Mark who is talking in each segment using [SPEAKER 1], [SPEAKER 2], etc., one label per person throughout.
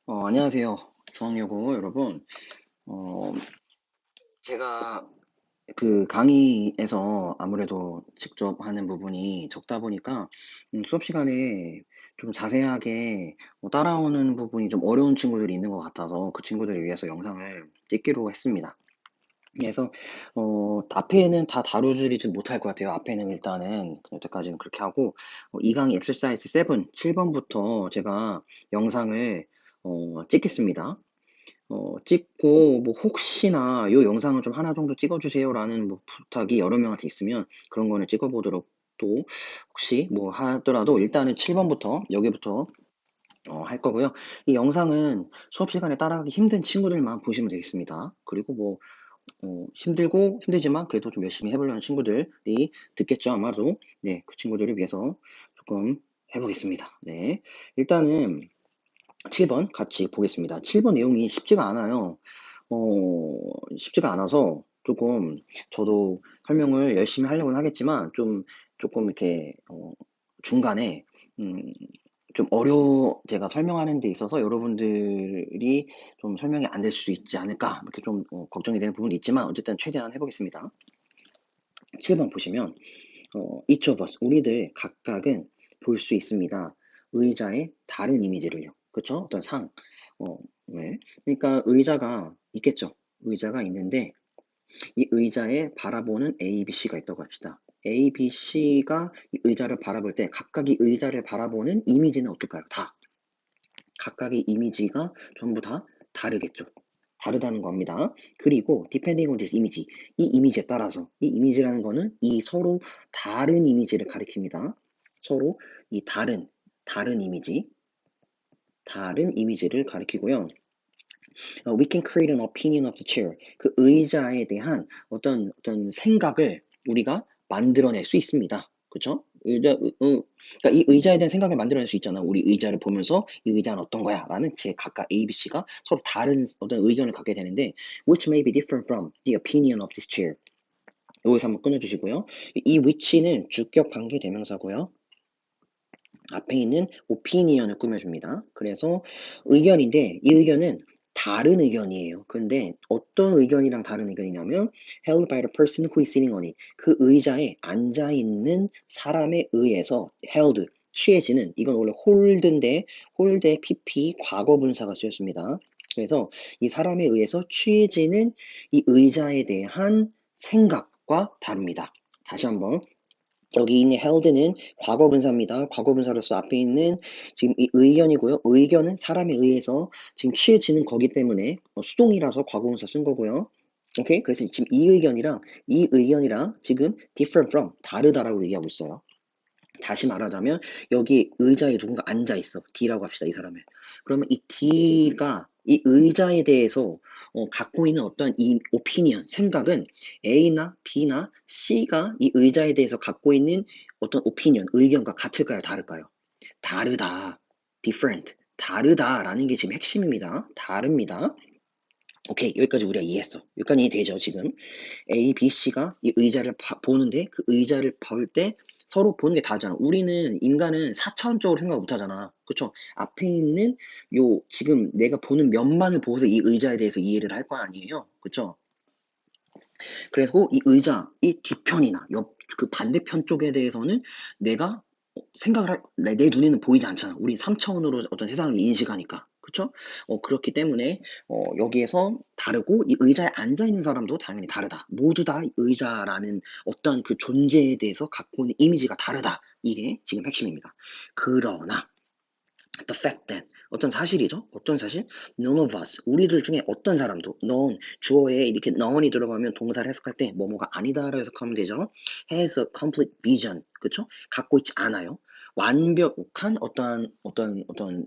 [SPEAKER 1] 안녕하세요. 중앙여고 여러분. 어, 제가 그 강의에서 아무래도 직접 하는 부분이 적다 보니까 수업 시간에 좀 자세하게 따라오는 부분이 좀 어려운 친구들이 있는 것 같아서 그 친구들을 위해서 영상을 찍기로 했습니다. 그래서 앞에는 다 다루지는 못할 것 같아요. 앞에는 일단은 여태까지는 그렇게 하고 이 강의 엑서사이즈 7, 7번부터 제가 영상을 찍겠습니다. 찍고 뭐 혹시나 요 영상을 좀 하나 정도 찍어주세요라는 뭐 부탁이 여러 명한테 있으면 그런 거는 찍어보도록 또 혹시 뭐 하더라도 일단은 7번부터 여기부터 할 거고요. 이 영상은 수업 시간에 따라가기 힘든 친구들만 보시면 되겠습니다. 그리고 뭐 힘들고 힘들지만 그래도 좀 열심히 해보려는 친구들이 듣겠죠, 아마도. 네, 그 친구들을 위해서 조금 해보겠습니다. 네, 일단은 7번 같이 보겠습니다. 7번 내용이 쉽지가 않아요. 쉽지가 않아서 조금 저도 설명을 열심히 하려고는 하겠지만 조금 이렇게 중간에 음, 좀 제가 설명하는 데 있어서 여러분들이 좀 설명이 안 될 수 있지 않을까 이렇게 좀 걱정이 되는 부분이 있지만 어쨌든 최대한 해보겠습니다. 7번 보시면 each of us 우리들 각각은 볼 수 있습니다. 의자의 다른 이미지를요. 그렇죠? 어떤 상. 네. 그러니까 의자가 있겠죠. 의자가 있는데 이 의자에 바라보는 A, B, C가 있다고 합시다. A, B, C가 이 의자를 바라볼 때 각각 이 의자를 바라보는 이미지는 어떨까요? 다. 각각의 이미지가 전부 다 다르겠죠. 다르다는 겁니다. 그리고 depending on this image, 이 이미지에 따라서 이 이미지라는 거는 이 서로 다른 이미지를 가리킵니다. 서로 이 다른 이미지, 다른 이미지를 가리키고요. We can create an opinion of the chair. 그 의자에 대한 어떤 생각을 우리가 만들어낼 수 있습니다. 그쵸? 그러니까 이 의자에 대한 생각을 만들어낼 수 있잖아. 우리 의자를 보면서 이 의자는 어떤 거야? 라는 제 각각 A, B, C가 서로 다른 어떤 의견을 갖게 되는데 which may be different from the opinion of this chair. 여기서 한번 끊어주시고요. 이 which는 주격 관계 대명사고요. 앞에 있는 opinion을 꾸며줍니다. 그래서 의견인데 이 의견은 다른 의견이에요. 근데 어떤 의견이랑 다른 의견이냐면 held by the person who is sitting on it. 그 의자에 앉아 있는 사람에 의해서 held 취해지는 이건 원래 hold인데 hold의 pp 과거 분사가 쓰였습니다. 그래서 이 사람에 의해서 취해지는 이 의자에 대한 생각과 다릅니다. 다시 한번 여기 있는 held는 과거 분사입니다. 과거 분사로서 앞에 있는 지금 이 의견이고요. 의견은 사람에 의해서 지금 취해지는 거기 때문에 수동이라서 과거 분사 쓴 거고요. 오케이? 그래서 지금 이 의견이랑 지금 different from 다르다라고 얘기하고 있어요. 다시 말하자면 여기 의자에 누군가 앉아 있어. D라고 합시다. 이 사람을. 그러면 이 D가 이 의자에 대해서 갖고 있는 어떤 이 오피니언, 생각은 A나 B나 C가 이 의자에 대해서 갖고 있는 어떤 오피니언, 의견과 같을까요? 다를까요? 다르다. different. 다르다라는 게 지금 핵심입니다. 다릅니다. 오케이, 여기까지 우리가 이해했어. 여기까지 이해되죠, 지금? A, B, C가 이 의자를 보는데 그 의자를 볼 때 서로 보는 게 다르잖아. 우리는 인간은 4차원적으로 생각 못 하잖아. 그쵸? 앞에 있는 지금 내가 보는 면만을 보고서 이 의자에 대해서 이해를 할 거 아니에요. 그쵸? 그래서 이 의자, 이 뒤편이나 그 반대편 쪽에 대해서는 내가 내 눈에는 보이지 않잖아. 우리 3차원으로 어떤 세상을 인식하니까. 그쵸? 그렇기 때문에, 여기에서 다르고, 이 의자에 앉아있는 사람도 당연히 다르다. 모두 다 의자라는 어떤 그 존재에 대해서 갖고 있는 이미지가 다르다. 이게 지금 핵심입니다. 그러나, the fact that 어떤 사실이죠. 어떤 사실? None of us. 우리들 중에 어떤 사람도 none 주어에 이렇게 none이 들어가면 동사를 해석할 때 뭐뭐가 아니다라고 해석하면 되죠. has a complete vision. 그쵸? 갖고 있지 않아요. 완벽한 어떤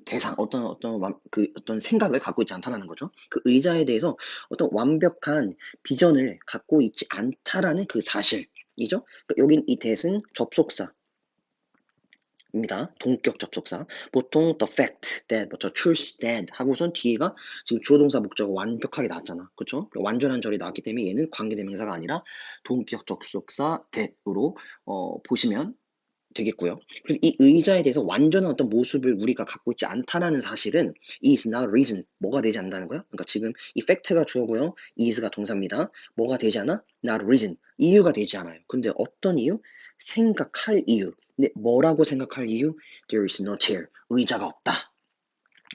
[SPEAKER 1] 대상, 어떤 생각을 갖고 있지 않다라는 거죠. 그 의자에 대해서 어떤 완벽한 비전을 갖고 있지 않다라는 그 사실이죠. 그러니까 여긴 이 that은 접속사, 입니다. 동격 접속사. 보통 the fact that, 뭐 truth that 하고선 뒤에가 지금 주어 동사 목적어 완벽하게 나왔잖아. 그쵸? 완전한 절이 나왔기 때문에 얘는 관계대명사가 아니라 동격 접속사 that으로 보시면 되겠고요. 그래서 이 의자에 대해서 완전한 어떤 모습을 우리가 갖고 있지 않다라는 사실은 is not a reason. 뭐가 되지 않는다는 거예요? 그러니까 지금 이 fact가 주어고요. is가 동사입니다. 뭐가 되지 않아? not a reason. 이유가 되지 않아요. 근데 어떤 이유? 생각할 이유. 근데 뭐라고 생각할 이유? There is no chair. 의자가 없다.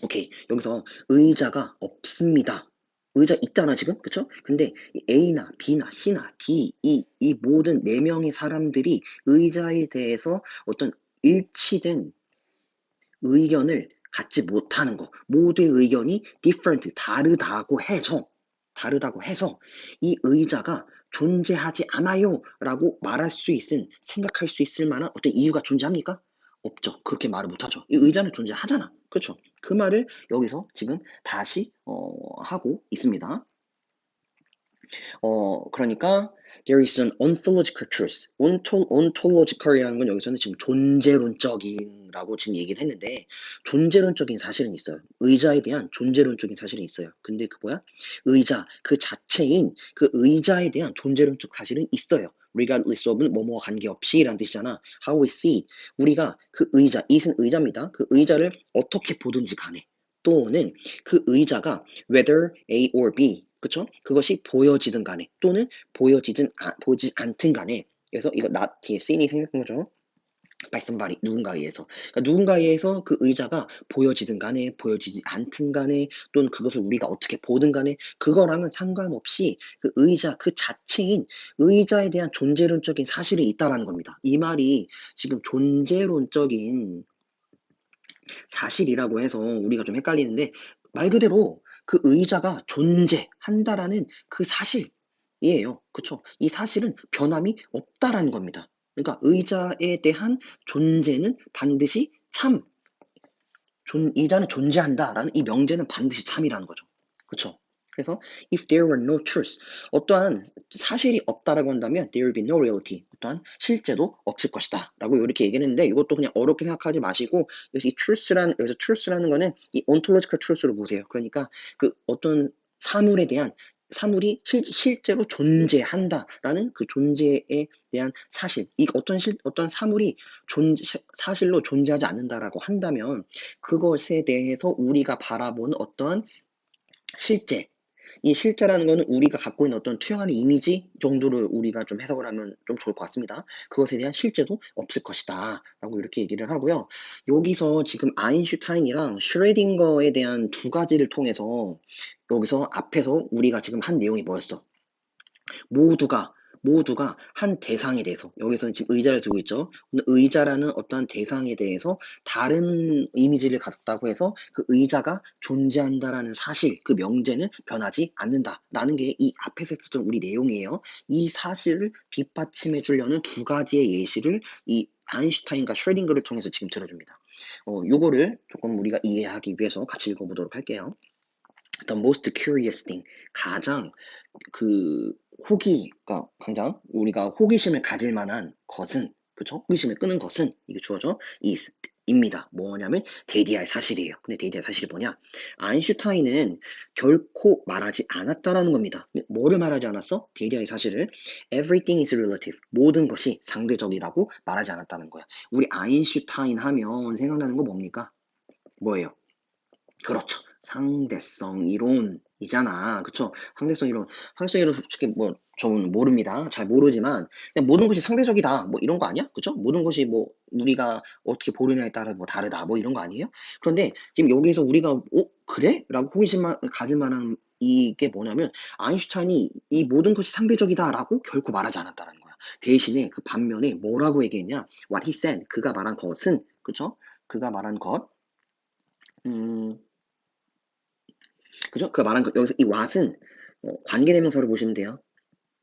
[SPEAKER 1] 오케이. 여기서 의자가 없습니다. 의자 있잖아 지금, 그쵸? 근데 A나 B나 C나 D, 이 모든 네 명의 사람들이 의자에 대해서 어떤 일치된 의견을 갖지 못하는 거. 모두의 의견이 different, 다르다고 해서 이 의자가 존재하지 않아요 라고 말할 수 있은, 생각할 수 있을 만한 어떤 이유가 존재합니까? 없죠. 그렇게 말을 못하죠. 이 의자는 존재하잖아. 그렇죠? 그 말을 여기서 지금 다시 하고 있습니다. 그러니까 there is an ontological truth. ontological이라는 건 여기서는 지금 존재론적인라고 지금 얘기를 했는데 존재론적인 사실은 있어요. 의자에 대한 존재론적인 사실은 있어요. 근데 그 뭐야? 의자 그 자체인 그 의자에 대한 존재론적 사실은 있어요. regardless of 뭐뭐와 관계없이라는 뜻이잖아. how we see it. 우리가 그 의자, it은 의자입니다. 그 의자를 어떻게 보든지 간에 또는 그 의자가 whether A or B 그쵸? 그것이 보여지든 간에 또는 보지 않든 간에 그래서 이거 not 뒤에 seen이 생각한 거죠. by somebody 누군가에 의해서 그러니까 누군가에 의해서 그 의자가 보여지든 간에 보여지지 않든 간에 또는 그것을 우리가 어떻게 보든 간에 그거랑은 상관없이 그 의자 그 자체인 의자에 대한 존재론적인 사실이 있다라는 겁니다. 이 말이 지금 존재론적인 사실이라고 해서 우리가 좀 헷갈리는데 말 그대로 그 의자가 존재한다라는 그 사실이에요. 그쵸? 이 사실은 변함이 없다라는 겁니다. 그러니까 의자에 대한 존재는 반드시 참, 의자는 존재한다라는 이 명제는 반드시 참이라는 거죠. 그쵸? 그래서 if there were no truth, 어떠한 사실이 없다라고 한다면 there will be no reality, 어떠한 실제도 없을 것이다 라고 이렇게 얘기를 했는데 이것도 그냥 어렵게 생각하지 마시고 여기서 여기서 truth라는 거는 이 ontological truth로 보세요. 그러니까 그 어떤 사물이 실제로 존재한다라는 그 존재에 대한 사실, 이 어떤 사물이 사실로 존재하지 않는다라고 한다면 그것에 대해서 우리가 바라보는 어떠한 실제, 이 실제라는 거는 우리가 갖고 있는 어떤 투영하는 이미지 정도를 우리가 좀 해석을 하면 좀 좋을 것 같습니다. 그것에 대한 실제도 없을 것이다. 라고 이렇게 얘기를 하고요. 여기서 지금 아인슈타인이랑 슈레딩거에 대한 두 가지를 통해서 여기서 앞에서 우리가 지금 한 내용이 뭐였어? 모두가 한 대상에 대해서 여기서는 지금 의자를 두고 있죠. 의자라는 어떠한 대상에 대해서 다른 이미지를 갖다고 해서 그 의자가 존재한다라는 사실, 그 명제는 변하지 않는다라는 게 이 앞에서 했었던 우리 내용이에요. 이 사실을 뒷받침해 주려는 두 가지의 예시를 이 아인슈타인과 슈레딩거를 통해서 지금 들어줍니다. 요거를 조금 우리가 이해하기 위해서 같이 읽어보도록 할게요. The most curious thing, 가장 그 그러니까 가장 우리가 호기심을 가질 만한 것은, 그쵸? 호기심을 끄는 것은, 이게 주어져, 입니다. 뭐냐면, 대디할 사실이에요. 근데 대디할 사실이 뭐냐? 아인슈타인은 결코 말하지 않았다라는 겁니다. 뭐를 말하지 않았어? 대디할 사실을. Everything is relative. 모든 것이 상대적이라고 말하지 않았다는 거야. 우리 아인슈타인 하면 생각나는 거 뭡니까? 뭐예요? 그렇죠. 상대성 이론이잖아. 그쵸? 상대성 이론 솔직히 뭐, 저는 모릅니다. 잘 모르지만, 그냥 모든 것이 상대적이다. 뭐 이런 거 아니야? 그쵸? 모든 것이 뭐, 우리가 어떻게 보느냐에 따라 뭐 다르다. 뭐 이런 거 아니에요? 그런데 지금 여기서 우리가, 그래? 라고 호기심을 가질 만한 이게 뭐냐면, 아인슈타인이 이 모든 것이 상대적이다라고 결코 말하지 않았다는 거야. 대신에 그 반면에 뭐라고 얘기했냐? What he said. 그가 말한 것은, 그쵸? 그가 말한 것, 음, 그죠? 그 말한 거 여기서 이 what은 관계대명사로 보시면 돼요.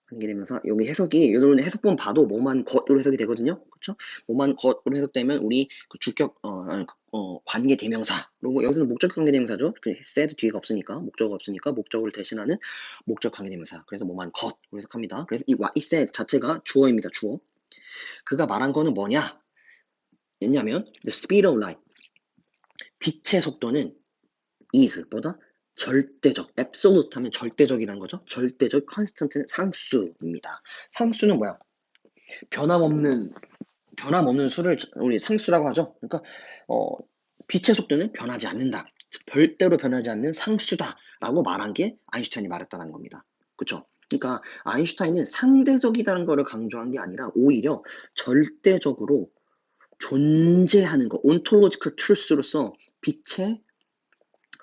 [SPEAKER 1] 관계대명사 여기 해석이 여러분 해석본 봐도 뭐만 것으로 해석이 되거든요. 그렇죠? 뭐만 것으로 해석되면 우리 그 주격 관계대명사 그리고 여기서는 목적 관계대명사죠. 그 said 뒤에가 없으니까 목적어가 없으니까 목적어를 대신하는 목적 관계대명사. 그래서 뭐만 것으로 해석합니다. 그래서 이 what he said 자체가 주어입니다. 주어. 그가 말한 거는 뭐냐? 왜냐면 the speed of light 빛의 속도는 is 보다 절대적, absolute 하면 절대적이라는 거죠. 절대적, constant는 상수입니다. 상수는 뭐야? 변함없는 변함없는 수를 우리 상수라고 하죠. 그러니까 빛의 속도는 변하지 않는다. 절대로 변하지 않는 상수다라고 말한 게 아인슈타인이 말했다는 겁니다. 그렇죠? 그러니까 아인슈타인은 상대적이다는 것을 강조한 게 아니라 오히려 절대적으로 존재하는 거, 온톨로지컬 트루스로서 빛의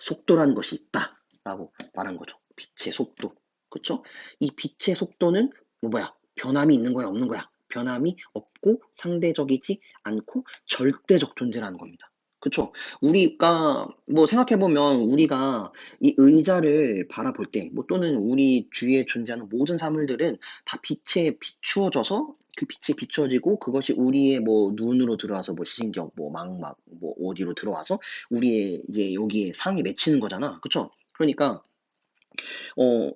[SPEAKER 1] 속도라는 것이 있다라고 말한 거죠. 빛의 속도. 그렇죠? 이 빛의 속도는 뭐야? 변함이 있는 거야, 없는 거야? 변함이 없고 상대적이지 않고 절대적 존재라는 겁니다. 그렇죠? 우리가 뭐 생각해 보면 우리가 이 의자를 바라볼 때, 뭐 또는 우리 주위에 존재하는 모든 사물들은 다 빛에 비추어져서 그 빛에 비추어지고 그것이 우리의 뭐 눈으로 들어와서 뭐 시신경, 뭐 망막, 뭐 어디로 들어와서 우리의 이제 여기에 상이 맺히는 거잖아. 그쵸? 그러니까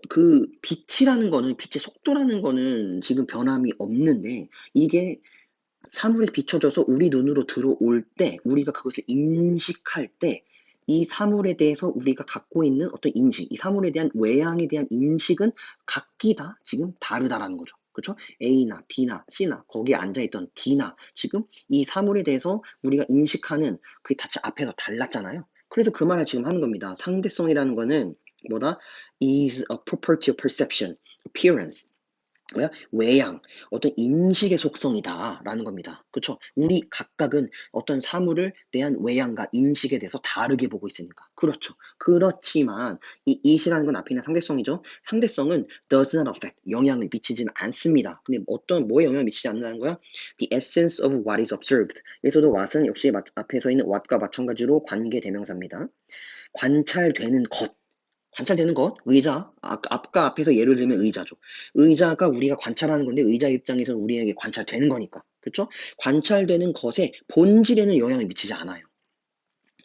[SPEAKER 1] 그 빛이라는 거는 빛의 속도라는 거는 지금 변함이 없는데 이게 사물에 비춰져서 우리 눈으로 들어올 때 우리가 그것을 인식할 때 이 사물에 대해서 우리가 갖고 있는 어떤 인식, 이 사물에 대한 외향에 대한 인식은 각기 다 지금 다르다라는 거죠. 그렇죠? A나 B나 C나 거기에 앉아있던 D나 지금 이 사물에 대해서 우리가 인식하는 그게 다 앞에서 달랐잖아요. 그래서 그 말을 지금 하는 겁니다. 상대성이라는 거는 뭐다? is a property of perception, appearance. 뭐야? 외양, 어떤 인식의 속성이다라는 겁니다. 그렇죠? 우리 각각은 어떤 사물을 대한 외양과 인식에 대해서 다르게 보고 있으니까. 그렇죠. 그렇지만 이 it이라는 건 앞에 있는 상대성이죠. 상대성은 does not affect, 영향을 미치지는 않습니다. 근데 어떤 뭐에 영향을 미치지 않는다는 거야? The essence of what is observed. 에서도 what은 역시 앞에 서 있는 what과 마찬가지로 관계 대명사입니다. 관찰되는 것. 관찰되는 것, 의자, 아까 앞에서 예를 들면 의자죠. 의자가 우리가 관찰하는 건데 의자 입장에서 우리에게 관찰되는 거니까. 그렇죠? 관찰되는 것의 본질에는 영향을 미치지 않아요.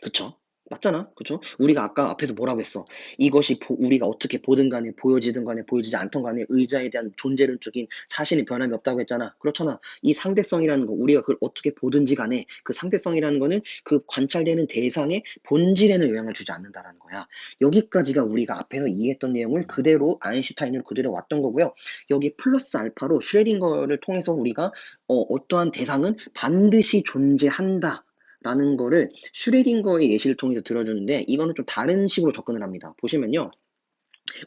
[SPEAKER 1] 그쵸? 맞잖아. 그쵸? 우리가 아까 앞에서 뭐라고 했어? 이것이 우리가 어떻게 보든 간에 보여지든 간에 보여지지 않던 간에 의자에 대한 존재론적인 사실이 변함이 없다고 했잖아. 그렇잖아. 이 상대성이라는 거, 우리가 그걸 어떻게 보든지 간에 그 상대성이라는 거는 그 관찰되는 대상의 본질에는 영향을 주지 않는다라는 거야. 여기까지가 우리가 앞에서 이해했던 내용을 그대로 아인슈타인을 그대로 왔던 거고요. 여기 플러스 알파로 슈레딩거를 통해서 우리가 어떠한 대상은 반드시 존재한다. 라는 거를 슈레딩거의 예시를 통해서 들어주는데 이거는 좀 다른 식으로 접근을 합니다. 보시면요.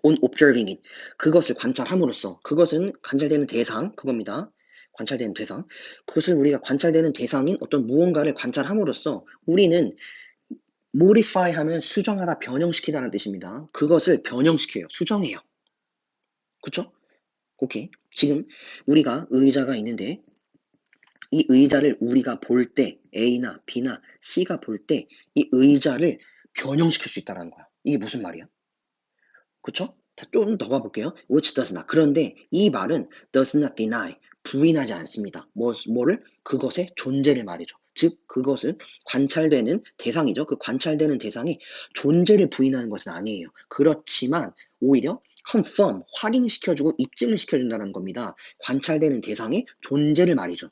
[SPEAKER 1] on observing it. 그것을 관찰함으로써 그것은 관찰되는 대상 그겁니다. 관찰되는 대상. 그것을 우리가 관찰되는 대상인 어떤 무언가를 관찰함으로써 우리는 modify 하면 수정하다, 변형시키다는 뜻입니다. 그것을 변형시켜요. 수정해요. 그쵸? 오케이. 지금 우리가 의자가 있는데 이 의자를 우리가 볼 때, A나 B나 C가 볼 때 이 의자를 변형시킬 수 있다는 거야. 이게 무슨 말이야? 그쵸? 자, 좀 더 가볼게요. which does not. 그런데 이 말은 does not deny, 부인하지 않습니다. 뭐를? 그것의 존재를 말이죠. 즉, 그것은 관찰되는 대상이죠. 그 관찰되는 대상이 존재를 부인하는 것은 아니에요. 그렇지만 오히려 confirm, 확인시켜주고 입증을 시켜준다는 겁니다. 관찰되는 대상의 존재를 말이죠.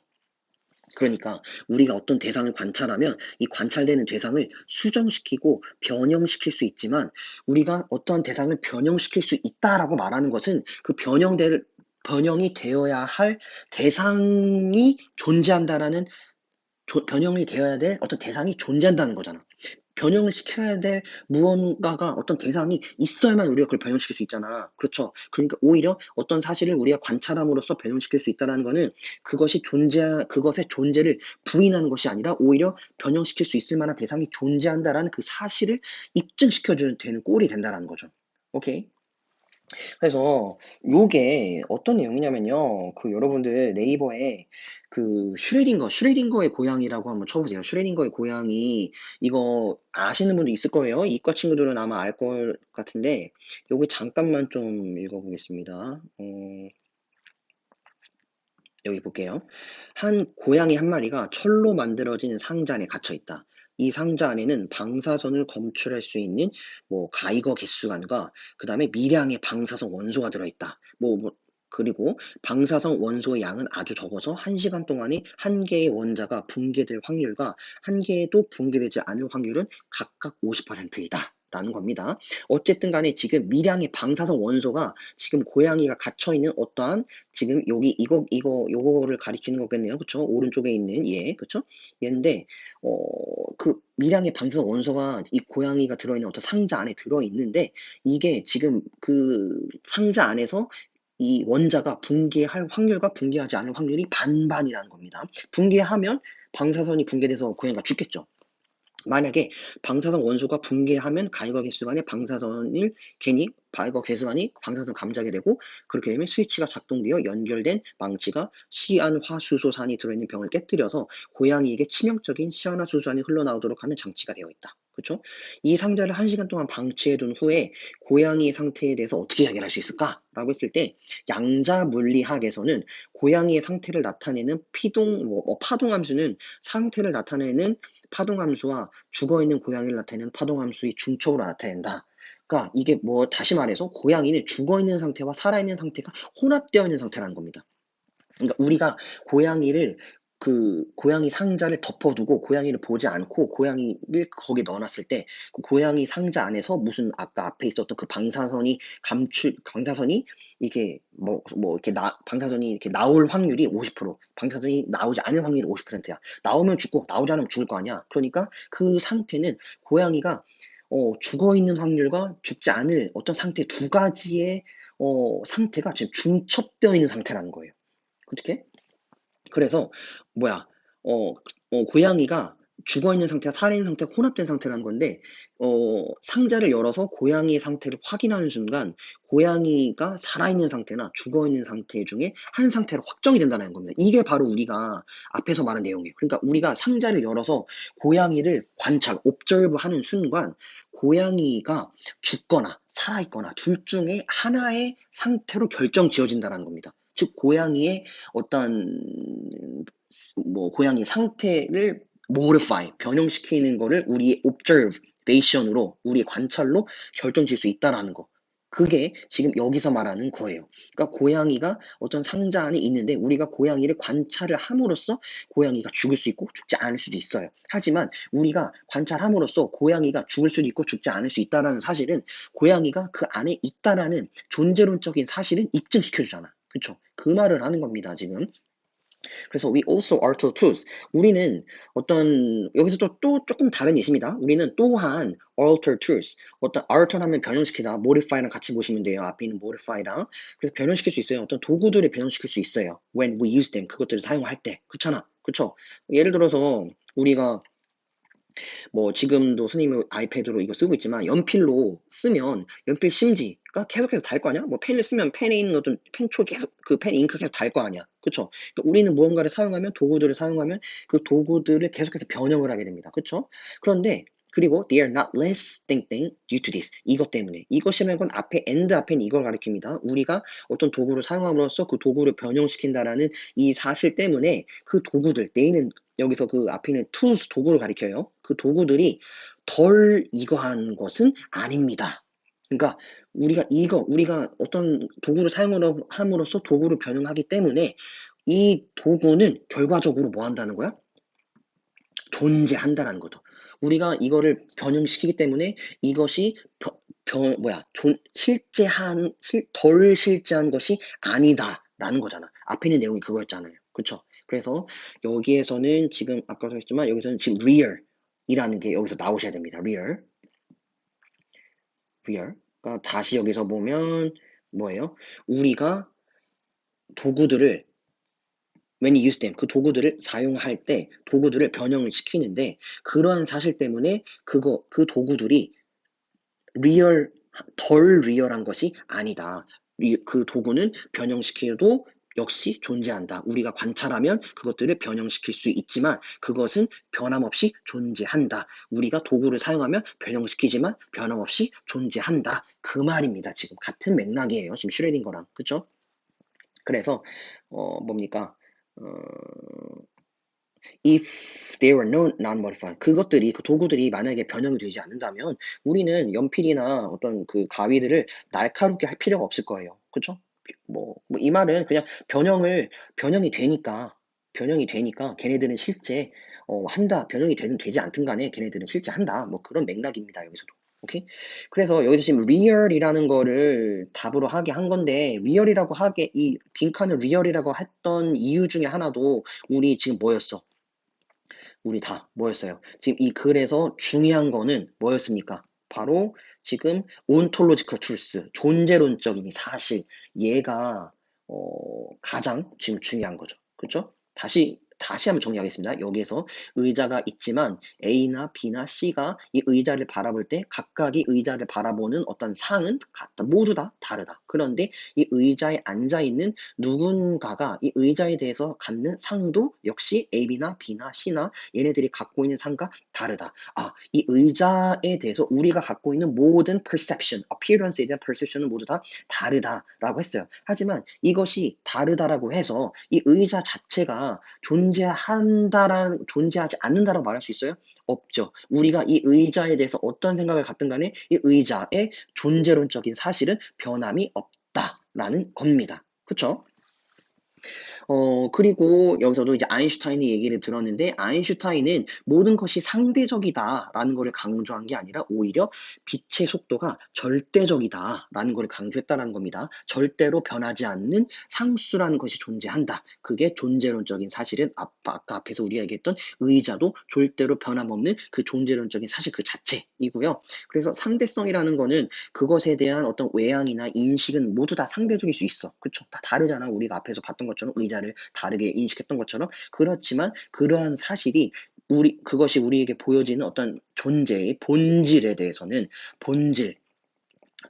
[SPEAKER 1] 그러니까 우리가 어떤 대상을 관찰하면 이 관찰되는 대상을 수정시키고 변형시킬 수 있지만 우리가 어떠한 대상을 변형시킬 수 있다라고 말하는 것은 그 변형이 되어야 할 대상이 존재한다라는 변형이 되어야 될 어떤 대상이 존재한다는 거잖아. 변형을 시켜야 될 무언가가 어떤 대상이 있어야만 우리가 그걸 변형시킬 수 있잖아. 그렇죠? 그러니까 오히려 어떤 사실을 우리가 관찰함으로써 변형시킬 수 있다는 거는 그것의 존재를 부인하는 것이 아니라 오히려 변형시킬 수 있을 만한 대상이 존재한다라는 그 사실을 입증시켜주는 되는 꼴이 된다는 거죠. 오케이? 그래서 요게 어떤 내용이냐면요. 그 여러분들 네이버에 그 슈레딩거의 고양이라고 한번 쳐보세요. 슈레딩거의 고양이 이거 아시는 분도 있을 거예요. 이과 친구들은 아마 알 것 같은데 요거 잠깐만 좀 읽어보겠습니다. 여기 볼게요. 한 고양이 한 마리가 철로 만들어진 상자 안에 갇혀 있다. 이 상자 안에는 방사선을 검출할 수 있는 뭐 가이거 개수관과 그 다음에 미량의 방사성 원소가 들어있다. 그리고 방사성 원소의 양은 아주 적어서 1시간 동안에 한 개의 원자가 붕괴될 확률과 한 개도 붕괴되지 않을 확률은 각각 50%이다. 라는 겁니다. 어쨌든 간에 지금 미량의 방사성 원소가 지금 고양이가 갇혀 있는 어떠한 지금 여기 요거를 가리키는 거겠네요. 그쵸? 오른쪽에 있는 얘, 그쵸? 얘인데, 그 미량의 방사성 원소가 이 고양이가 들어있는 어떤 상자 안에 들어있는데, 이게 지금 그 상자 안에서 이 원자가 붕괴할 확률과 붕괴하지 않을 확률이 반반이라는 겁니다. 붕괴하면 방사선이 붕괴돼서 고양이가 죽겠죠. 만약에 방사선 원소가 붕괴하면 가위가 개수간에 방사선을 괜히 가위가 개수간이 방사선 감지하게 되고, 그렇게 되면 스위치가 작동되어 연결된 망치가 시안화수소산이 들어있는 병을 깨뜨려서 고양이에게 치명적인 시안화수소산이 흘러나오도록 하는 장치가 되어 있다. 그렇죠? 이 상자를 1시간 동안 방치해둔 후에 고양이의 상태에 대해서 어떻게 해결할 수 있을까라고 했을 때, 양자 물리학에서는 고양이의 상태를 나타내는 파동함수는 상태를 나타내는 파동함수와 죽어있는 고양이를 나타내는 파동함수의 중첩으로 나타낸다. 그러니까 이게 뭐 다시 말해서 고양이는 죽어있는 상태와 살아있는 상태가 혼합되어 있는 상태라는 겁니다. 그러니까 우리가 고양이를 그 고양이 상자를 덮어두고 고양이를 보지 않고 고양이를 거기에 넣어놨을 때 그 고양이 상자 안에서 무슨 아까 앞에 있었던 그 방사선이 이게 이렇게 방사선이 이렇게 나올 확률이 50%, 방사선이 나오지 않을 확률이 50%야. 나오면 죽고 나오지 않으면 죽을 거 아니야. 그러니까 그 상태는 고양이가 죽어 있는 확률과 죽지 않을 어떤 상태 두 가지의 상태가 지금 중첩되어 있는 상태라는 거예요. 어떻게? 그래서 뭐야 고양이가 죽어있는 상태와 살아있는 상태가 혼합된 상태라는 건데, 상자를 열어서 고양이의 상태를 확인하는 순간 고양이가 살아있는 상태나 죽어있는 상태 중에 한 상태로 확정이 된다는 겁니다. 이게 바로 우리가 앞에서 말한 내용이에요. 그러니까 우리가 상자를 열어서 고양이를 observe 하는 순간 고양이가 죽거나 살아있거나 둘 중에 하나의 상태로 결정 지어진다는 겁니다. 즉 고양이의 어떤 고양이 상태를 modify, 변형시키는 거를 우리의 observation으로, 우리의 관찰로 결정질 수 있다라는 거. 그게 지금 여기서 말하는 거예요. 그러니까 고양이가 어떤 상자 안에 있는데 우리가 고양이를 관찰을 함으로써 고양이가 죽을 수 있고 죽지 않을 수도 있어요. 하지만 우리가 관찰함으로써 고양이가 죽을 수도 있고 죽지 않을 수 있다라는 사실은 고양이가 그 안에 있다라는 존재론적인 사실은 입증시켜주잖아. 그쵸? 그 말을 하는 겁니다, 지금. 그래서 we also alter truth. 우리는 여기서 또 조금 다른 예시입니다. 우리는 또한 alter truth. alter 하면 변형시키다, modify랑 같이 보시면 돼요. 앞에 있는 modify랑. 그래서 변형시킬 수 있어요. 어떤 도구들을 변형시킬 수 있어요. when we use them. 그것들을 사용할 때. 그렇잖아. 그쵸? 예를 들어서 우리가 지금도 선생님이 아이패드로 이거 쓰고 있지만 연필로 쓰면 연필 심지가 계속해서 달 거 아니야? 펜을 쓰면 펜에 있는 어떤 펜초 계속 그 펜 잉크 계속 달 거 아니야? 그쵸? 그러니까 우리는 무언가를 사용하면 도구들을 사용하면 그 도구들을 계속해서 변형을 하게 됩니다. 그쵸? 그런데 그리고 they are not less 땡땡 due to this. 이것 때문에. 이것이라는 건 앞에 and 앞에는 이걸 가리킵니다. 우리가 어떤 도구를 사용함으로써 그 도구를 변형시킨다라는 이 사실 때문에 그 도구들, 내는 여기서 그 앞에 있는 tools 도구를 가리켜요. 그 도구들이 덜 이거한 것은 아닙니다. 그러니까 우리가 어떤 도구를 사용함으로써 도구를 변형하기 때문에 이 도구는 결과적으로 뭐 한다는 거야? 존재한다라는 거죠. 우리가 이거를 변형시키기 때문에 이것이 덜 실제한 것이 아니다라는 거잖아. 앞에 있는 내용이 그거였잖아요. 그쵸? 그래서 여기에서는 지금 아까도 했지만 여기서는 지금 real이라는 게 여기서 나오셔야 됩니다. real. 그러니까 다시 여기서 보면 뭐예요? 우리가 도구들을 when you use them, 그 도구들을 사용할 때 도구들을 변형을 시키는데 그러한 사실 때문에 그 도구들이 덜 리얼한 것이 아니다. 그 도구는 변형시켜도 역시 존재한다. 우리가 관찰하면 그것들을 변형시킬 수 있지만 그것은 변함없이 존재한다. 우리가 도구를 사용하면 변형시키지만 변함없이 존재한다. 그 말입니다. 지금 같은 맥락이에요. 지금 슈레딩거랑. 그쵸? 그래서 뭡니까? if they were non-modified, 그것들이 그 도구들이 만약에 변형이 되지 않는다면 우리는 연필이나 어떤 그 가위들을 날카롭게 할 필요가 없을 거예요. 그렇죠? 이 말은 그냥 변형이 되니까 걔네들은 실제 한다. 변형이 되든 되지 않든 간에 걔네들은 실제 한다. 그런 맥락입니다. 여기서도. 오케이? 그래서 여기서 지금 real이라는 거를 답으로 하게 한 건데, real이라고 하게, 이 빈칸을 real이라고 했던 이유 중에 하나도 우리 지금 뭐였어? 우리 다 뭐였어요? 지금 이 글에서 중요한 거는 뭐였습니까? 바로 지금 ontological truth, 존재론적인 이 사실, 얘가 가장 지금 중요한 거죠. 그렇죠? 다시 한번 정리하겠습니다. 여기에서 의자가 있지만 A나 B나 C가 이 의자를 바라볼 때 각각이 의자를 바라보는 어떤 상은 같다. 모두 다 다르다. 그런데 이 의자에 앉아 있는 누군가가 이 의자에 대해서 갖는 상도 역시 A나 B나 C나 얘네들이 갖고 있는 상과 다르다. 아, 이 의자에 대해서 우리가 갖고 있는 모든 perception, appearance에 대한 perception은 모두 다 다르다라고 했어요. 하지만 이것이 다르다라고 해서 이 의자 자체가 존재하지 않는다라고 말할 수 있어요? 없죠. 우리가 이 의자에 대해서 어떤 생각을 갖든 간에 이 의자의 존재론적인 사실은 변함이 없다라는 겁니다. 그쵸? 그리고 여기서도 이제 아인슈타인의 얘기를 들었는데, 아인슈타인은 모든 것이 상대적이다라는 것을 강조한 게 아니라 오히려 빛의 속도가 절대적이다라는 것을 강조했다는 겁니다. 절대로 변하지 않는 상수라는 것이 존재한다. 그게 존재론적인 사실은 아까 앞에서 우리가 얘기했던 의자도 절대로 변함없는 그 존재론적인 사실 그 자체이고요. 그래서 상대성이라는 거는 그것에 대한 어떤 외향이나 인식은 모두 다 상대적일 수 있어. 그쵸? 다 다르잖아. 우리가 앞에서 봤던 것처럼 의자를 다르게 인식했던 것처럼. 그렇지만 그러한 사실이 그것이 우리에게 보여지는 어떤 존재의 본질에 대해서는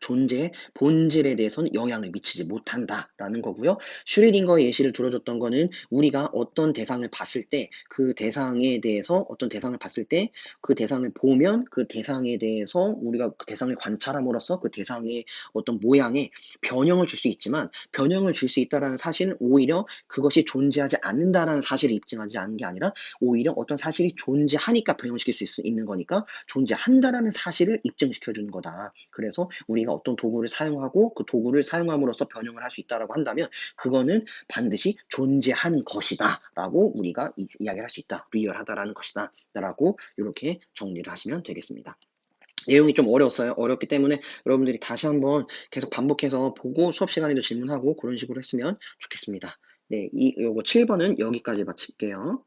[SPEAKER 1] 존재의 본질에 대해서는 영향을 미치지 못한다라는 거고요. 슈레딩거의 예시를 들어줬던 거는 우리가 어떤 대상을 봤을 때 그 대상에 대해서 어떤 대상을 봤을 때 그 대상을 보면 그 대상에 대해서 우리가 그 대상을 관찰함으로써 그 대상의 어떤 모양에 변형을 줄 수 있지만 변형을 줄 수 있다라는 사실은 오히려 그것이 존재하지 않는다라는 사실을 입증하지 않는 게 아니라 오히려 어떤 사실이 존재하니까 변형시킬 수 있는 거니까 존재한다라는 사실을 입증시켜 주는 거다. 그래서 우리가 어떤 도구를 사용하고 그 도구를 사용함으로써 변형을 할 수 있다라고 한다면 그거는 반드시 존재한 것이다라고 우리가 이야기를 할 수 있다. 리얼하다라는 것이다라고 이렇게 정리를 하시면 되겠습니다. 내용이 좀 어려웠어요. 어렵기 때문에 여러분들이 다시 한번 계속 반복해서 보고 수업 시간에도 질문하고 그런 식으로 했으면 좋겠습니다. 네, 요거 7번은 여기까지 마칠게요.